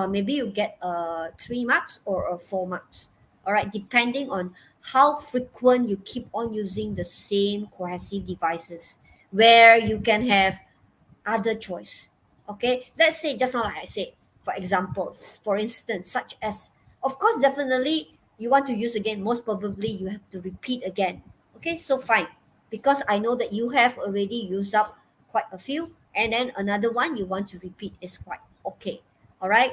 maybe you get 3 marks or 4 marks. All right, depending on how frequent you keep on using the same cohesive devices, where you can have other choice. Okay, let's say just now, like I said, for example, for instance, such as, of course, definitely you want to use again, most probably you have to repeat again. Okay, so fine, because I know that you have already used up quite a few, and then another one you want to repeat is quite okay. All right,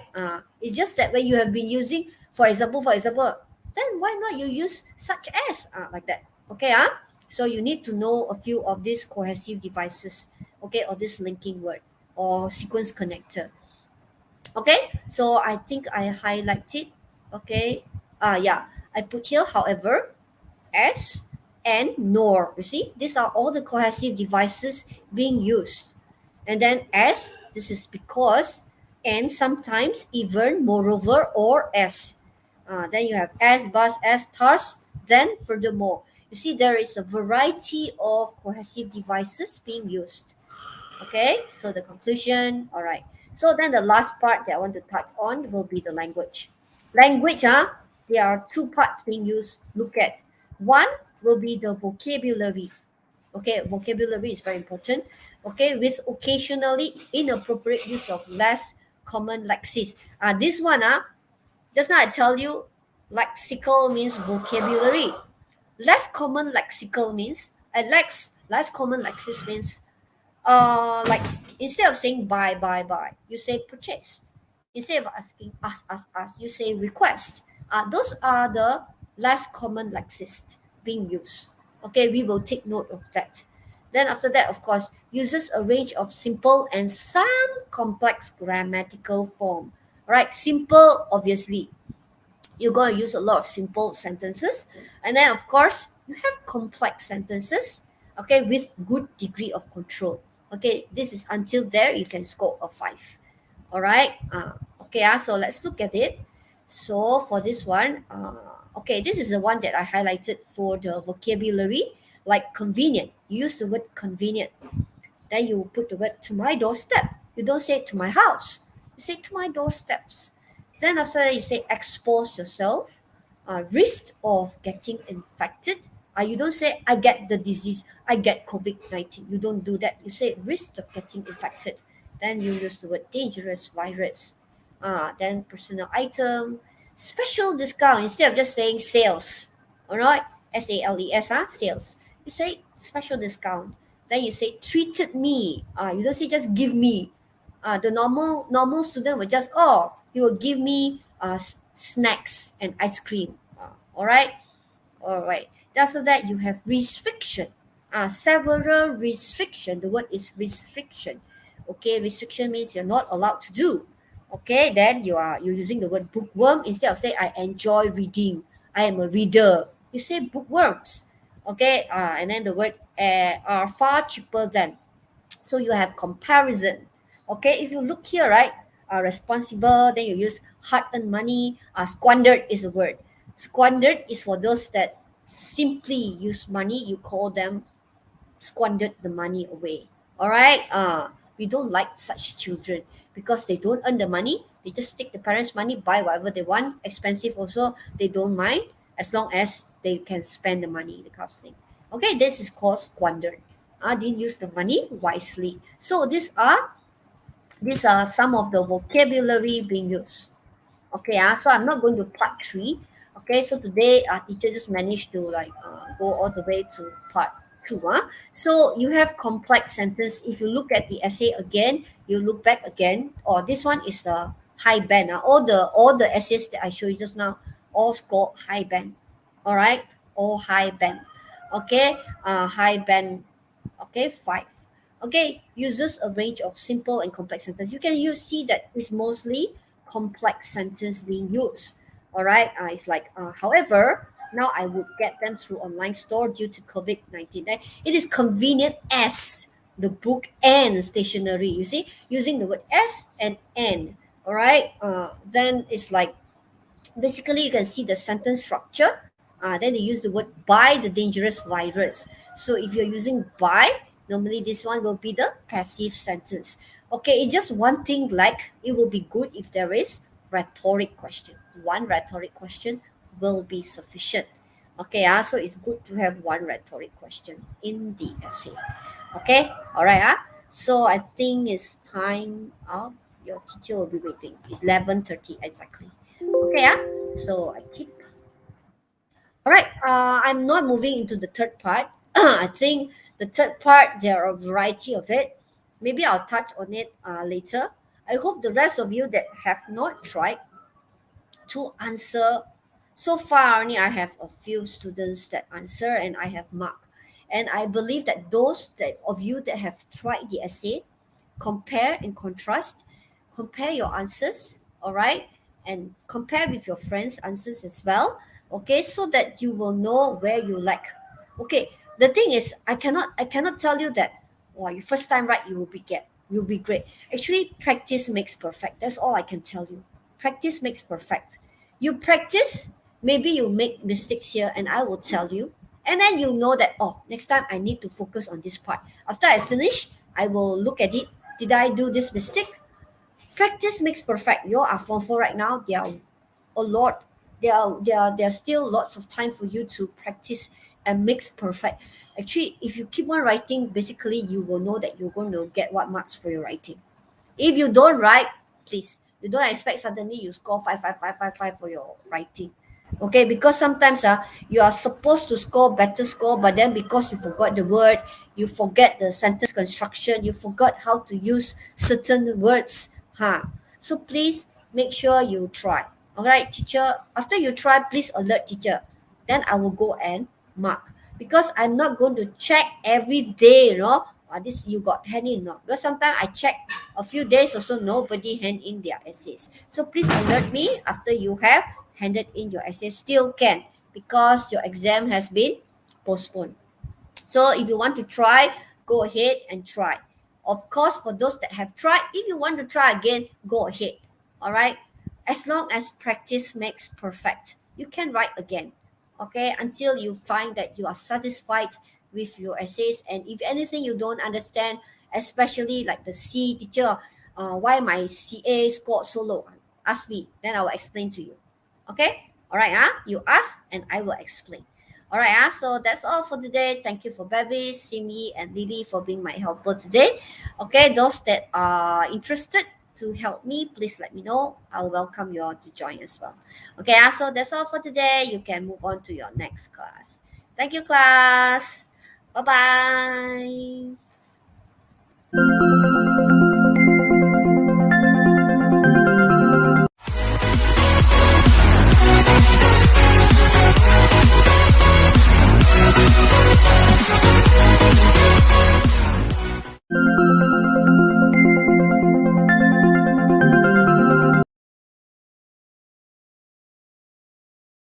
it's just that when you have been using, for example, then why not you use such as, like that. Okay, so you need to know a few of these cohesive devices, okay, or this linking word or sequence connector. Okay, so I think I highlighted. Okay, yeah, I put here, however, as and nor. You see, these are all the cohesive devices being used. And then as, this is because, and sometimes even, moreover, or as. Then you have as, bus, as, thus, then, furthermore. You see, there is a variety of cohesive devices being used. Okay, so the conclusion, all right. So then the last part that I want to touch on will be the language. Language, there are two parts being used. Look at. One will be the vocabulary. Okay, vocabulary is very important. Okay, with occasionally inappropriate use of less common lexis. This one, just now I tell you, lexical means vocabulary. Less common lexical means, less common lexis means, like, instead of saying buy, you say purchased. Instead of asking ask, you say request. Those are the less common lexist being used. Okay, we will take note of that. Then after that, of course, uses a range of simple and some complex grammatical form. All right, simple, obviously you're going to use a lot of simple sentences, and then of course you have complex sentences, okay, with good degree of control. Okay, this is until there you can score a 5. All right, okay, so let's look at it. So for this one, okay, this is the one that I highlighted for the vocabulary. Like convenient, you use the word convenient, then you put the word to my doorstep. You don't say to my house. You say to my doorsteps. Then after that, you say expose yourself, risk of getting infected. You don't say I get the disease, I get COVID-19. You don't do that. You say risk of getting infected. Then you use the word dangerous virus. Then personal item, special discount. Instead of just saying sales, all right, sales, sales. You say special discount. Then you say treated me. You don't say just give me. The normal student will just, oh, you will give me snacks and ice cream. All right, all right. Just so that you have restriction. Several restriction. The word is restriction. Okay, restriction means you're not allowed to do. Okay, then you're using the word bookworm instead of say I enjoy reading. I am a reader. You say bookworms. Okay, and then the word are far cheaper than. So you have comparison. Okay, if you look here, right, responsible, then you use hard-earned money. Squandered is a word. Squandered is for those that simply use money. You call them squandered the money away. All right. We don't like such children because they don't earn the money. They just take the parents' money, buy whatever they want. Expensive also, they don't mind as long as they can spend the money, the kind of thing. Okay, this is called squandered. Didn't use the money wisely. So these are some of the vocabulary being used. Okay, so I'm not going to part three. Okay, so today our teacher just managed to go all the way to part two. So you have complex sentence. If you look at the essay again, you look back again. Or this one is the high band. All the essays that I showed you just now, all score high band. All right, all high band. Okay, high band. Okay, five. Okay, uses a range of simple and complex sentences. You can see that it's mostly complex sentence being used. All right, it's like, however, now I would get them through online store due to COVID-19. It is convenient as the book and stationery. You see, using the word as and N. All right, then it's like basically you can see the sentence structure. Then they use the word by the dangerous virus. So if you're using by, normally this one will be the passive sentence. Okay, it's just one thing, like it will be good if there is rhetoric question. One rhetoric question will be sufficient. Okay, so it's good to have one rhetoric question in the essay. Okay, all right. So I think it's time up. Your teacher will be waiting. It's 11:30 exactly. Okay, so I keep. All right, I'm not moving into the third part. I think the third part, there are a variety of it. Maybe I'll touch on it later. I hope the rest of you that have not tried to answer. So far, only I have a few students that answer and I have marked. And I believe that those that of you that have tried the essay, compare and contrast, compare your answers, all right, and compare with your friends' answers as well, okay, so that you will know where you lack. Okay, the thing is, I cannot tell you that, wow, you first time right, you'll be great. Actually, practice makes perfect. That's all I can tell you. Practice makes perfect. You practice, maybe you make mistakes here, and I will tell you, and then you know that, oh, next time I need to focus on this part. After I finish, I will look at it. Did I do this mistake? Practice makes perfect. You are form 4 right now. There are a lot. There are still lots of time for you to practice and makes perfect. Actually, if you keep on writing, basically you will know that you're going to get what marks for your writing. If you don't write, please, you don't expect suddenly you score five, five, five, five, five for your writing. Okay, because sometimes you are supposed to score better score, but then because you forgot the word, you forget the sentence construction, you forgot how to use certain words. So please make sure you try. All right, teacher. After you try, please alert teacher. Then I will go and mark, because I'm not going to check every day. This you got hand in, no? Because sometimes I check a few days also nobody hand in their essays. So please alert me after you have handed in your essay. Still can, because your exam has been postponed. So if you want to try, go ahead and try. Of course, for those that have tried, if you want to try again, go ahead. All right. As long as practice makes perfect, you can write again. Okay, until you find that you are satisfied with your essays. And if anything you don't understand, especially like the C teacher, why my CA scored so low, ask me. Then I will explain to you. Okay. All right. You ask and I will explain. All right, so that's all for today. Thank you for Bevis, Simi, and Lily for being my helper today. Okay, those that are interested to help me, please let me know. I'll welcome you all to join as well. Okay, so that's all for today. You can move on to your next class. Thank you, class. Bye bye.